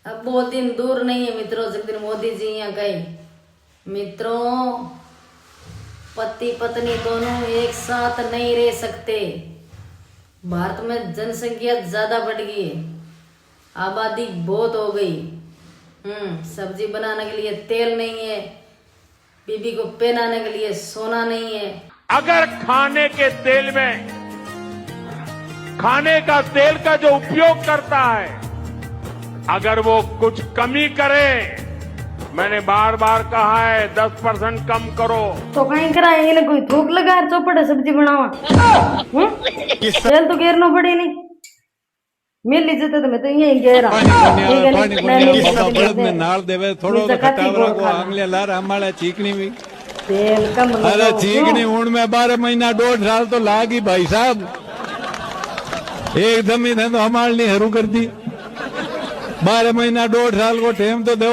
अब बहुत दिन दूर नहीं है मित्रों, जिस दिन मोदी जी यहाँ गए मित्रों, पति पत्नी दोनों एक साथ नहीं रह सकते। भारत में जनसंख्या ज्यादा बढ़ गई है, आबादी बहुत हो गई। सब्जी बनाने के लिए तेल नहीं है, बीबी को पहनाने के लिए सोना नहीं है। अगर खाने के तेल में, खाने का तेल का जो उपयोग करता है, अगर वो कुछ कमी करे, मैंने बार बार कहा है 10% कम करो। तो कहीं कराएंगे ना, कोई थूक लगा चौपड़े सब्जी बनावा। तेल तो घेरना पड़े नहीं, मिल लीजिए तो मैं तो यही घेरा। तेल कम अरे चीकनी ऊन में 12 महीना 1.5 साल तो लागी भाई साहब, एकदम ही तो हमारे लिए हरू कर दी। 12 महीना 1.5 साल को टेम तो दो।